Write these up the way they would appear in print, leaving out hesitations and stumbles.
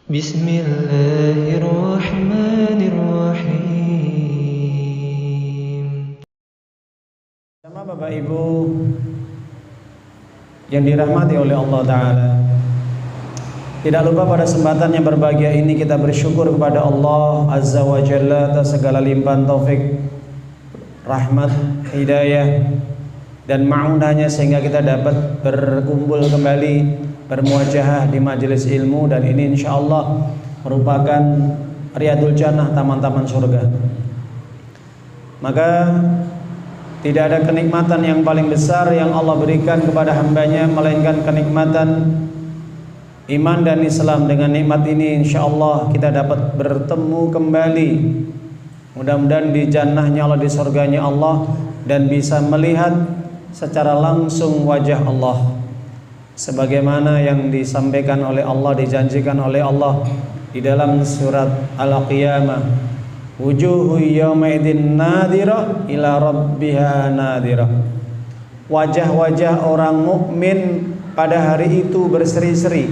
Bismillahirrahmanirrahim. Sama Bapak Ibu yang dirahmati oleh Allah Ta'ala, tidak lupa pada kesempatan yang berbahagia ini kita bersyukur kepada Allah Azza wa Jalla atas segala limpahan taufik, rahmat, hidayah dan ma'unahnya sehingga kita dapat berkumpul kembali, bermuajahah di majelis ilmu, dan ini insyaallah merupakan Riyadul Jannah, taman-taman surga. Maka tidak ada kenikmatan yang paling besar yang Allah berikan kepada hambanya melainkan kenikmatan iman dan Islam. Dengan nikmat ini insyaallah kita dapat bertemu kembali, mudah-mudahan di jannahnya Allah, di surganya Allah, dan bisa melihat secara langsung wajah Allah sebagaimana yang disampaikan oleh Allah, dijanjikan oleh Allah di dalam surat Al-Qiyamah, wujuhu yawmaidin nadirah ila rabbiha nadirah. Wajah-wajah orang mukmin pada hari itu berseri-seri,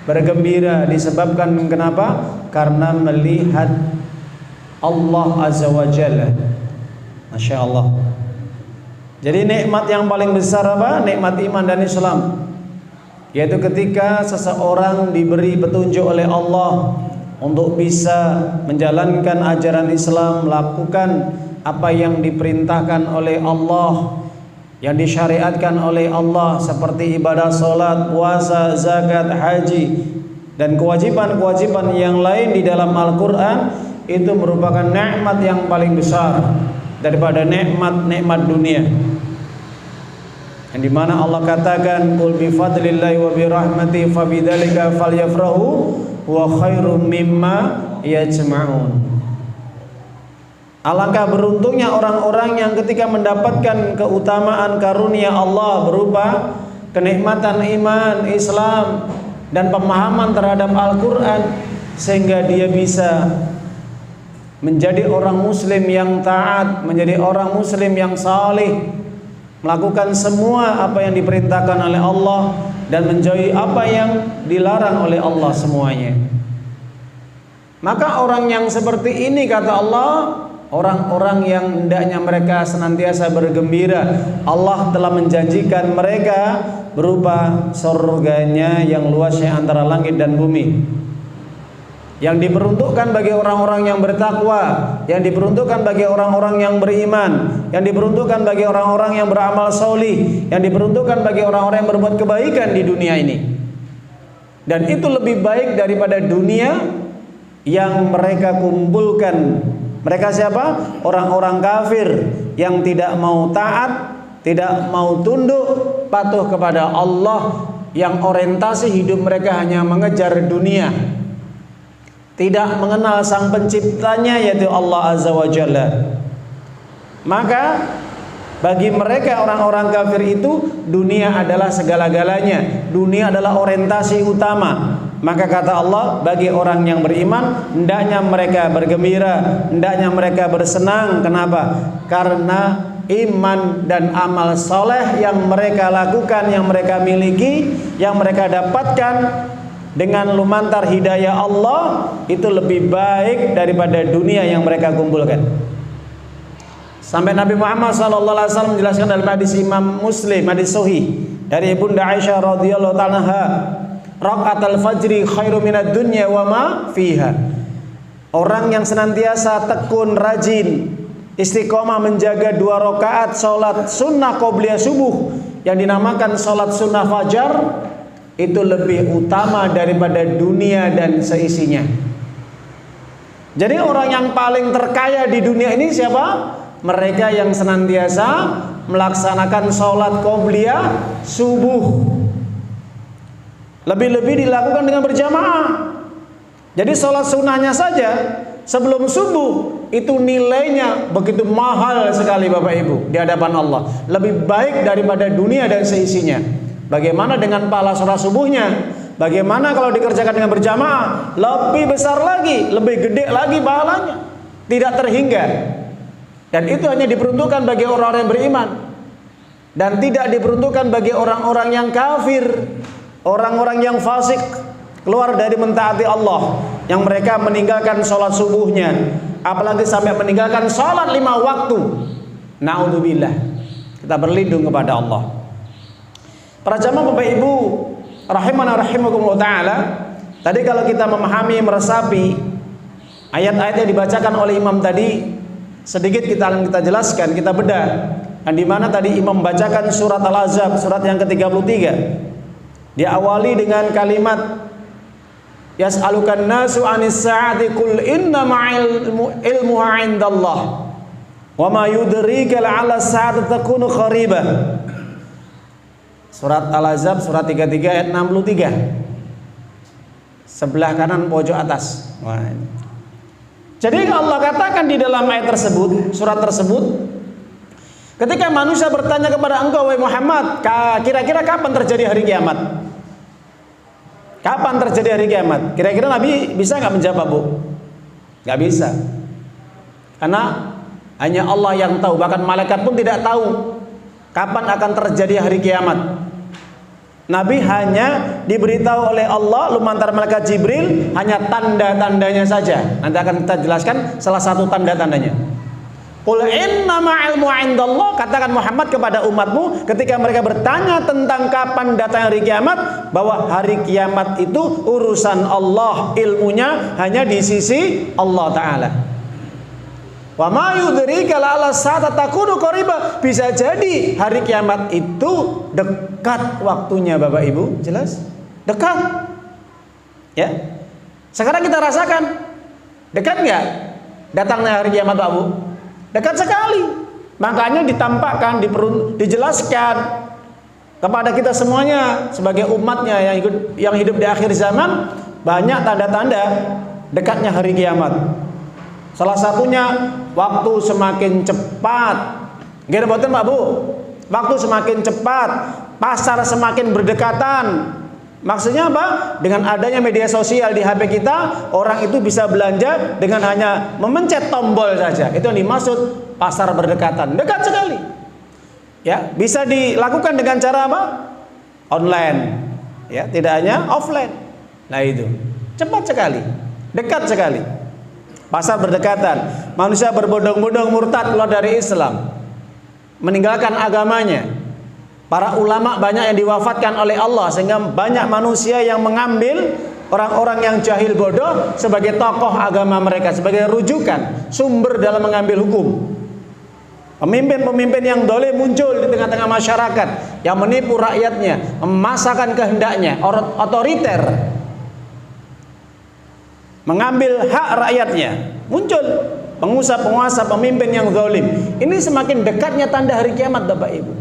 bergembira, disebabkan kenapa? Karena melihat Allah Azza wa Jalla. Masya Allah. Jadi nikmat yang paling besar apa? Nikmat iman dan Islam, yaitu ketika seseorang diberi petunjuk oleh Allah untuk bisa menjalankan ajaran Islam, melakukan apa yang diperintahkan oleh Allah, yang disyariatkan oleh Allah, seperti ibadah salat, puasa, zakat, haji, dan kewajiban-kewajiban yang lain di dalam Al-Quran. Itu merupakan nikmat yang paling besar daripada nikmat-nikmat dunia, yang dimana Allah katakan, qul bi fadlillahi wa bi rahmatihi fabidzalika falyafrahu wa khairum mimma yajma'un. Alangkah beruntungnya orang-orang yang ketika mendapatkan keutamaan karunia Allah berupa kenikmatan iman, Islam, dan pemahaman terhadap Al-Quran, sehingga dia bisa menjadi orang muslim yang taat, menjadi orang muslim yang saleh, melakukan semua apa yang diperintahkan oleh Allah dan menjauhi apa yang dilarang oleh Allah semuanya. Maka orang yang seperti ini, kata Allah, orang-orang yang hendaknya mereka senantiasa bergembira, Allah telah menjanjikan mereka berupa surganya yang luasnya antara langit dan bumi, yang diperuntukkan bagi orang-orang yang bertakwa, yang diperuntukkan bagi orang-orang yang beriman, yang diperuntukkan bagi orang-orang yang beramal solih, yang diperuntukkan bagi orang-orang yang berbuat kebaikan di dunia ini. Dan itu lebih baik daripada dunia yang mereka kumpulkan. Mereka siapa? Orang-orang kafir yang tidak mau taat, tidak mau tunduk, patuh kepada Allah, yang orientasi hidup mereka hanya mengejar dunia, tidak mengenal sang penciptanya yaitu Allah Azza wa Jalla. Maka bagi mereka orang-orang kafir itu dunia adalah segala-galanya, dunia adalah orientasi utama. Maka kata Allah, bagi orang yang beriman hendaknya mereka bergembira, hendaknya mereka bersenang. Kenapa? Karena iman dan amal soleh yang mereka lakukan, yang mereka miliki, yang mereka dapatkan dengan lumantar hidayah Allah, itu lebih baik daripada dunia yang mereka kumpulkan. Sampai Nabi Muhammad SAW menjelaskan dalam hadis Imam Muslim, hadis sahih dari Ibunda Aisyah radhiyallahu anha, raqatul fajri khairu minad dunya wa ma fiha. Orang yang senantiasa tekun, rajin, istiqomah menjaga 2 rakaat salat sunnah qobliyah subuh yang dinamakan salat sunnah fajar, itu lebih utama daripada dunia dan seisinya. Jadi orang yang paling terkaya di dunia ini siapa? Mereka yang senantiasa melaksanakan sholat qobliyah subuh, lebih-lebih dilakukan dengan berjamaah. Jadi sholat sunnahnya saja sebelum subuh itu nilainya begitu mahal sekali Bapak Ibu di hadapan Allah, lebih baik daripada dunia dan seisinya. Bagaimana dengan pahala sholat subuhnya? Bagaimana kalau dikerjakan dengan berjamaah? Lebih besar lagi, lebih gede lagi pahalanya, tidak terhingga. Dan itu hanya diperuntukkan bagi orang-orang yang beriman, dan tidak diperuntukkan bagi orang-orang yang kafir, orang-orang yang fasik, keluar dari mentaati Allah, yang mereka meninggalkan sholat subuhnya, apalagi sampai meninggalkan sholat 5 waktu. Na'udzubillah. Kita berlindung kepada Allah. Para jamaah Bapak Ibu rahimana rahimakumullah taala, tadi kalau kita memahami, meresapi ayat-ayat yang dibacakan oleh imam tadi, sedikit kita akan jelaskan, kita bedah. Dan di mana tadi imam membacakan surat Al-Ahzab, surat yang ke-33. Diawali dengan kalimat yas'alukan nasu 'anis sa'ati qul inna ma'il ilmuha 'indallah wa ma yudrika la'alla sa'ata takunu qaribah. Surat Al-Ahzab surat 33 ayat 63. Sebelah kanan pojok atas. Wah. Jadi Allah katakan di dalam ayat tersebut, surat tersebut, ketika manusia bertanya kepada engkau wahai Muhammad, kira-kira kapan terjadi hari kiamat? Kapan terjadi hari kiamat? Kira-kira Nabi bisa nggak menjawab, Bu? Nggak bisa. Karena hanya Allah yang tahu, bahkan malaikat pun tidak tahu kapan akan terjadi hari kiamat. Nabi hanya diberitahu oleh Allah lumantar malaikat Jibril hanya tanda-tandanya saja. Nanti akan kita jelaskan salah satu tanda-tandanya. Qul innama ilmu 'indallah, katakan Muhammad kepada umatmu ketika mereka bertanya tentang kapan datang hari kiamat, bahwa hari kiamat itu urusan Allah, ilmunya hanya di sisi Allah Ta'ala. Wa ma yudrika la'alla sa'ata takunu qariba, bisa jadi hari kiamat itu dekat waktunya Bapak Ibu, jelas? Dekat. Ya. Sekarang kita rasakan dekat enggak datangnya hari kiamat Pak Bu? Dekat sekali. Makanya ditampakkan, dijelaskan kepada kita semuanya sebagai umatnya yang hidup di akhir zaman, banyak tanda-tanda dekatnya hari kiamat. Salah satunya waktu semakin cepat. Gimana betul Pak Bu? Waktu semakin cepat, pasar semakin berdekatan. Maksudnya apa? Dengan adanya media sosial di HP kita, orang itu bisa belanja dengan hanya memencet tombol saja. Itu yang dimaksud pasar berdekatan. Dekat sekali. Ya, bisa dilakukan dengan cara apa? Online. Ya, tidak hanya offline. Nah itu. Cepat sekali. Dekat sekali. Pasar berdekatan. Manusia berbondong-bondong murtad keluar dari Islam, meninggalkan agamanya. Para ulama banyak yang diwafatkan oleh Allah, sehingga banyak manusia yang mengambil orang-orang yang jahil bodoh sebagai tokoh agama mereka, sebagai rujukan, sumber dalam mengambil hukum. Pemimpin-pemimpin yang dolim muncul di tengah-tengah masyarakat, yang menipu rakyatnya, memaksakan kehendaknya, otoriter, mengambil hak rakyatnya. Muncul penguasa-penguasa, pemimpin yang zalim. Ini semakin dekatnya tanda hari kiamat Bapak Ibu.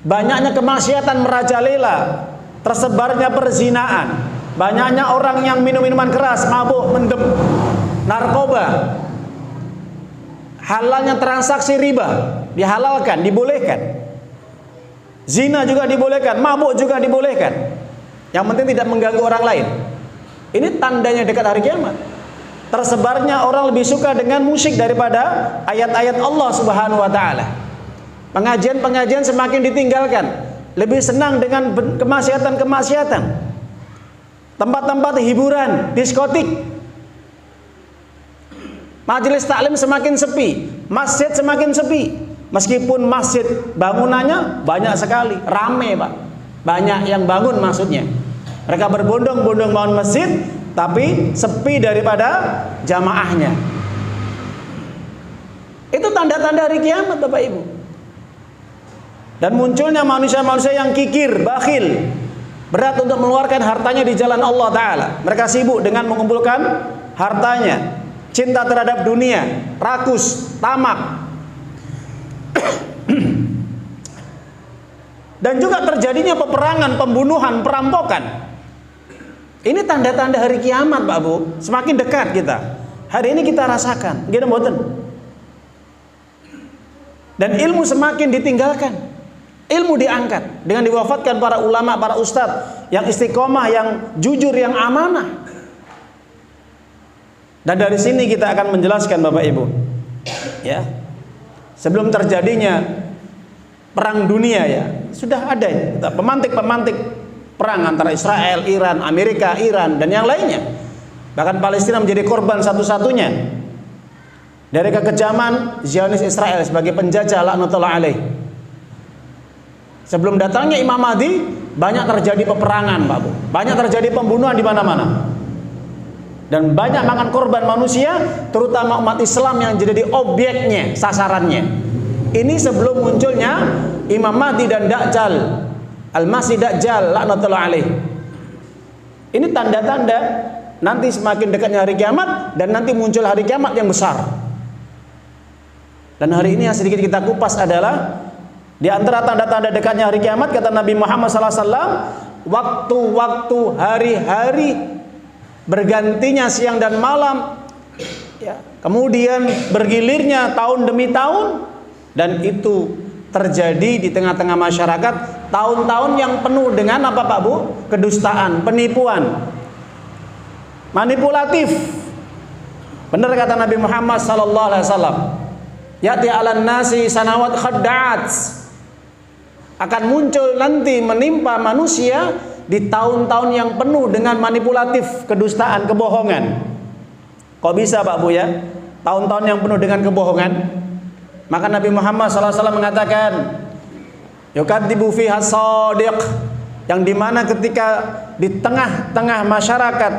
Banyaknya kemaksiatan merajalela, tersebarnya perzinaan, banyaknya orang yang minum minuman keras, mabuk, mendem, narkoba, halalnya transaksi riba dihalalkan, dibolehkan, zina juga dibolehkan, mabuk juga dibolehkan, yang penting tidak mengganggu orang lain. Ini tandanya dekat hari kiamat. Tersebarnya orang lebih suka dengan musik daripada ayat-ayat Allah Subhanahu wa taala. Pengajian-pengajian semakin ditinggalkan, lebih senang dengan kemaksiatan-kemaksiatan. Tempat-tempat hiburan, diskotik. Majelis taklim semakin sepi, masjid semakin sepi. Meskipun masjid bangunannya banyak sekali, rame Pak. Banyak yang bangun maksudnya. Mereka berbondong-bondong bangun masjid, tapi sepi daripada jamaahnya. Itu tanda-tanda hari kiamat Bapak Ibu. Dan munculnya manusia-manusia yang kikir, bakhil, berat untuk mengeluarkan hartanya di jalan Allah Ta'ala. Mereka sibuk dengan mengumpulkan hartanya, cinta terhadap dunia, rakus, tamak. Dan juga terjadinya peperangan, pembunuhan, perampokan. Ini tanda-tanda hari kiamat Pak Bu. Semakin dekat kita. Hari ini kita rasakan. Gini mboten. Dan ilmu semakin ditinggalkan. Ilmu diangkat dengan diwafatkan para ulama, para ustadz yang istiqomah, yang jujur, yang amanah. Dan dari sini kita akan menjelaskan Bapak Ibu, ya, sebelum terjadinya perang dunia ya sudah ada ya, pemantik-pemantik perang antara Israel, Iran, Amerika, Iran, dan yang lainnya. Bahkan Palestina menjadi korban satu-satunya dari kekejaman Zionis Israel sebagai penjajah laknatullah alaih. Sebelum datangnya Imam Mahdi, banyak terjadi peperangan, Pak Bu. Banyak terjadi pembunuhan di mana-mana. Dan banyak makan korban manusia, terutama umat Islam yang jadi objeknya, sasarannya. Ini sebelum munculnya Imam Mahdi dan Dajjal, Al-Masih Dajjal laknatullah alaih. Ini tanda-tanda nanti semakin dekatnya hari kiamat, dan nanti muncul hari kiamat yang besar. Dan hari ini yang sedikit kita kupas adalah di antara tanda-tanda dekatnya hari kiamat, kata Nabi Muhammad SAW, waktu-waktu, hari-hari bergantinya siang dan malam, ya, kemudian bergilirnya tahun demi tahun, dan itu terjadi di tengah-tengah masyarakat, tahun-tahun yang penuh dengan apa Pak Bu? Kedustaan, penipuan, manipulatif. Benar kata Nabi Muhammad SAW, ya'ti 'alan nasi sanawat khadda'at, akan muncul nanti menimpa manusia di tahun-tahun yang penuh dengan manipulatif, kedustaan, kebohongan. Kok bisa Pak Bu ya? Tahun-tahun yang penuh dengan kebohongan. Maka Nabi Muhammad SAW mengatakan, yukadzibu fiha shadiq, yang dimana ketika di tengah-tengah masyarakat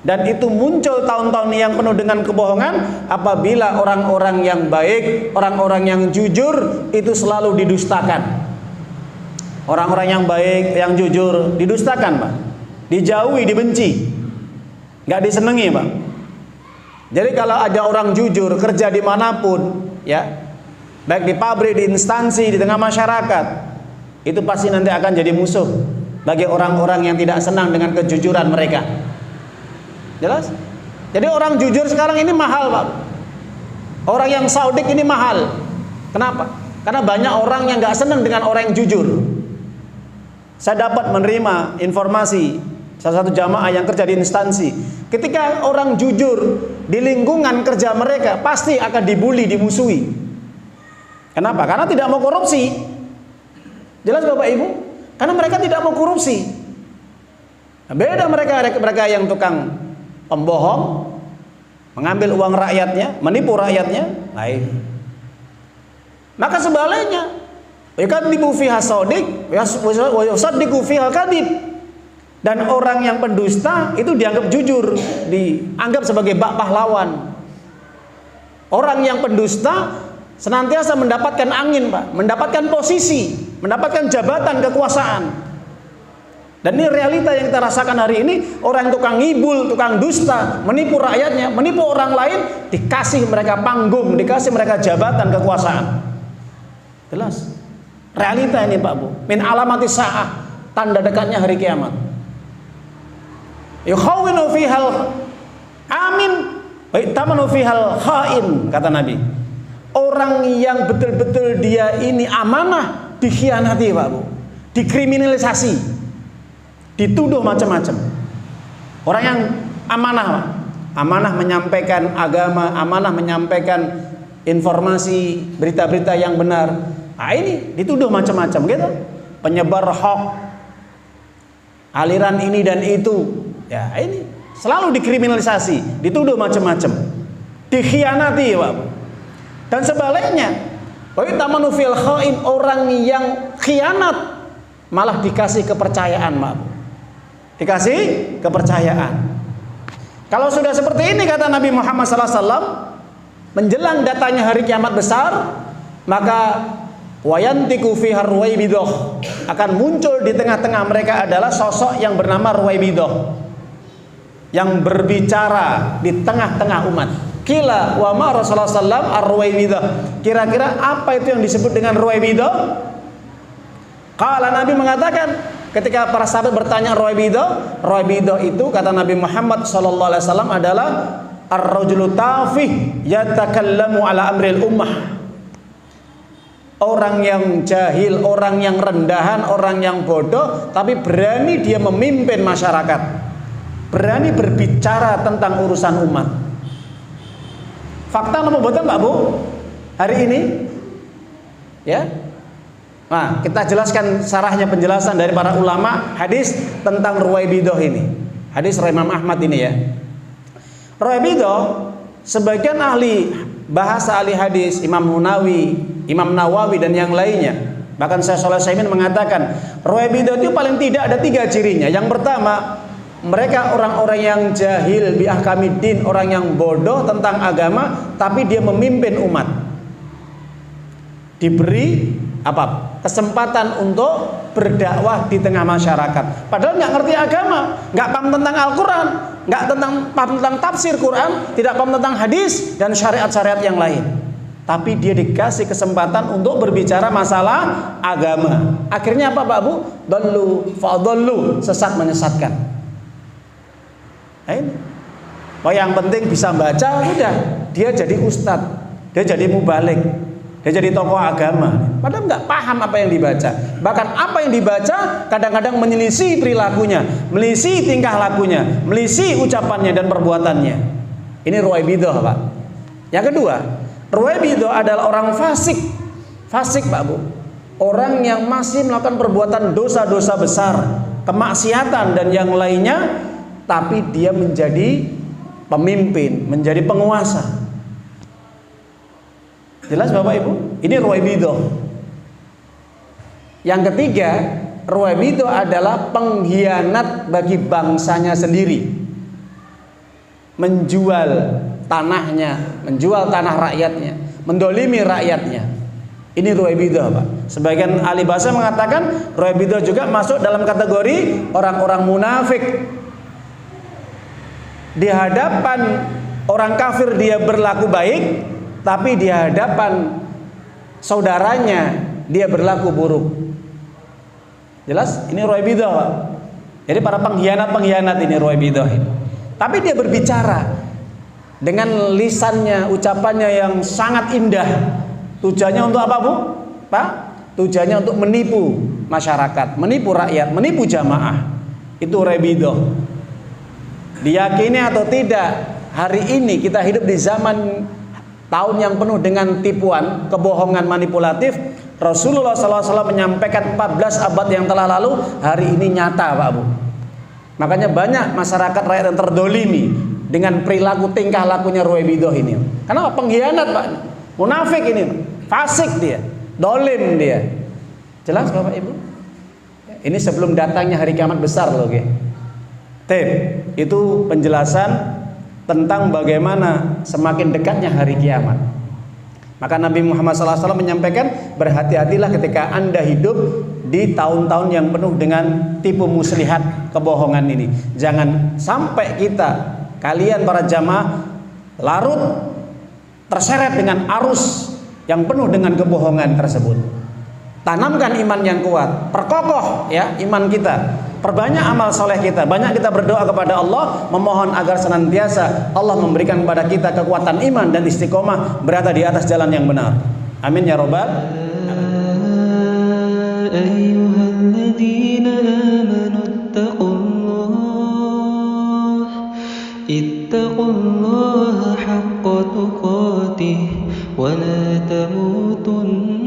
dan itu muncul tahun-tahun yang penuh dengan kebohongan, apabila orang-orang yang baik, orang-orang yang jujur itu selalu didustakan. Orang-orang yang baik, yang jujur didustakan, Pak. Dijauhi, dibenci, nggak disenangi, Pak. Jadi kalau ada orang jujur kerja dimanapun, ya, baik di pabrik, di instansi, di tengah masyarakat, itu pasti nanti akan jadi musuh bagi orang-orang yang tidak senang dengan kejujuran mereka. Jelas? Jadi orang jujur sekarang ini mahal, Pak. Orang yang saudik ini mahal. Kenapa? Karena banyak orang yang nggak senang dengan orang yang jujur. Saya dapat menerima informasi salah satu jamaah yang kerja di instansi, ketika orang jujur di lingkungan kerja mereka pasti akan dibully, dimusuhi. Kenapa? Karena tidak mau korupsi. Jelas Bapak Ibu? Karena mereka tidak mau korupsi. Beda mereka yang tukang pembohong, mengambil uang rakyatnya, menipu rakyatnya, lain. Maka sebaliknya, yukadzibu fiha shadiq wa yusaddiqu fiha kadhib. Dan orang yang pendusta itu dianggap jujur, dianggap sebagai bak pahlawan. Orang yang pendusta senantiasa mendapatkan angin, Pak, mendapatkan posisi, mendapatkan jabatan, kekuasaan. Dan ini realita yang kita rasakan hari ini. Orang yang tukang ngibul, tukang dusta, menipu rakyatnya, menipu orang lain, dikasih mereka panggung, dikasih mereka jabatan, kekuasaan. Jelas realita ini Pak Bu. Min alamati sa'ah, tanda dekatnya hari kiamat. Yukhawinu fihal amin wa itamanu fihal khain, kata Nabi. Orang yang betul-betul dia ini amanah dikhianati Pak Bu, dikriminalisasi, dituduh macam-macam. Orang yang amanah, Pak, amanah menyampaikan agama, amanah menyampaikan informasi, berita-berita yang benar. Nah, ini dituduh macam-macam gitu. Penyebar hoax, aliran ini dan itu. Ya, ini selalu dikriminalisasi, dituduh macam-macam. Dikhianati, Pak. Dan sebaliknya, tamanu fil khain, orang yang khianat malah dikasih kepercayaan, Pak. Dikasih kepercayaan. Kalau sudah seperti ini kata Nabi Muhammad SAW, menjelang datanya hari kiamat besar, maka wayantiku fiha Ruwaibidah, akan muncul di tengah-tengah mereka adalah sosok yang bernama Ruwaibidah, yang berbicara di tengah-tengah umat. Kila wa ma Rasulullah sallallahu ar-Ruwaibidah. Kira-kira apa itu yang disebut dengan Ruwaibidah? Qala, Nabi mengatakan, ketika para sahabat bertanya Ruwaibidah, Ruwaibidah itu kata Nabi Muhammad sallallahu alaihi wasallam adalah ar-rajulu tafih yatakallamu ala amril ummah. Orang yang jahil, orang yang rendahan, orang yang bodoh, tapi berani dia memimpin masyarakat, berani berbicara tentang urusan umat. Fakta apa betul Pak Bu? Hari ini, ya, Nah, kita jelaskan sarahnya, penjelasan dari para ulama hadis tentang Ruwaibidah ini. Hadis Imam Ahmad ini ya. Ruwaibidah, sebagian ahli bahasa, ahli hadis, Imam Nawawi dan yang lainnya, bahkan Syekh Shalih Al-Utsaimin mengatakan Ruwaibidah itu paling tidak ada 3 cirinya. Yang pertama, mereka orang-orang yang jahil bi ahkamiddin, orang yang bodoh tentang agama, tapi dia memimpin umat. Diberi kesempatan untuk berdakwah di tengah masyarakat, padahal nggak ngerti agama, nggak paham tentang Al-Quran, nggak paham tentang tafsir Quran, tidak paham tentang hadis dan syariat-syariat yang lain, tapi dia dikasih kesempatan untuk berbicara masalah agama. Akhirnya apa Pak Bu? Dallu fa'dallu, sesat menyesatkan. Oh, yang penting bisa baca, udah dia jadi ustadz, dia jadi mubalik, dia jadi tokoh agama, padahal nggak paham apa yang dibaca. Bahkan apa yang dibaca kadang-kadang menyelisih perilakunya, melisih tingkah lakunya, melisih ucapannya dan perbuatannya. Ini Ruwaibidah Pak. Yang kedua, Ruwaibidah adalah orang fasik. Fasik Pak Bu, orang yang masih melakukan perbuatan dosa-dosa besar, kemaksiatan dan yang lainnya, tapi dia menjadi pemimpin, menjadi penguasa. Jelas Bapak Ibu? Ini Ruwaibidah. Yang ketiga, Ruwaibidah adalah pengkhianat bagi bangsanya sendiri. Menjual tanahnya, menjual tanah rakyatnya, mendolimi rakyatnya. Ini Ruwaibidah Pak. Sebagian ahli bahasa mengatakan Ruwaibidah juga masuk dalam kategori orang-orang munafik. Di hadapan orang kafir dia berlaku baik, tapi di hadapan saudaranya dia berlaku buruk. Jelas? Ini Ruwaibidah Pak. Jadi para pengkhianat ini Ruwaibidah ini. Tapi dia berbicara dengan lisannya, ucapannya yang sangat indah. Tujuannya untuk apa Bu? Pak? Tujuannya untuk menipu masyarakat, menipu rakyat, menipu jamaah. Itu Ruwaibidah. Diyakini atau tidak, hari ini kita hidup di zaman tahun yang penuh dengan tipuan, kebohongan manipulatif. Rasulullah SAW menyampaikan 14 abad yang telah lalu, hari ini nyata Pak Bu. Makanya banyak masyarakat rakyat yang terdolimi dengan perilaku tingkah lakunya Ruwaibidah ini. Kenapa? Pengkhianat Pak, munafik ini, fasik dia, dolim dia. Jelas Bapak Ibu? Ini sebelum datangnya hari kiamat besar loh okay? Itu penjelasan tentang bagaimana semakin dekatnya hari kiamat. Maka Nabi Muhammad SAW menyampaikan, berhati-hatilah ketika Anda hidup di tahun-tahun yang penuh dengan tipu muslihat, kebohongan ini. Jangan sampai kalian para jamaah larut terseret dengan arus yang penuh dengan kebohongan tersebut. Tanamkan iman yang kuat, perkokoh ya iman kita. Perbanyak amal soleh kita, banyak kita berdoa kepada Allah, memohon agar senantiasa Allah memberikan kepada kita kekuatan iman dan istiqomah berada di atas jalan yang benar. Amin ya robbal ayyuhalladzina amanu ittaqullaha haqqa tuqatih wa la tamutunna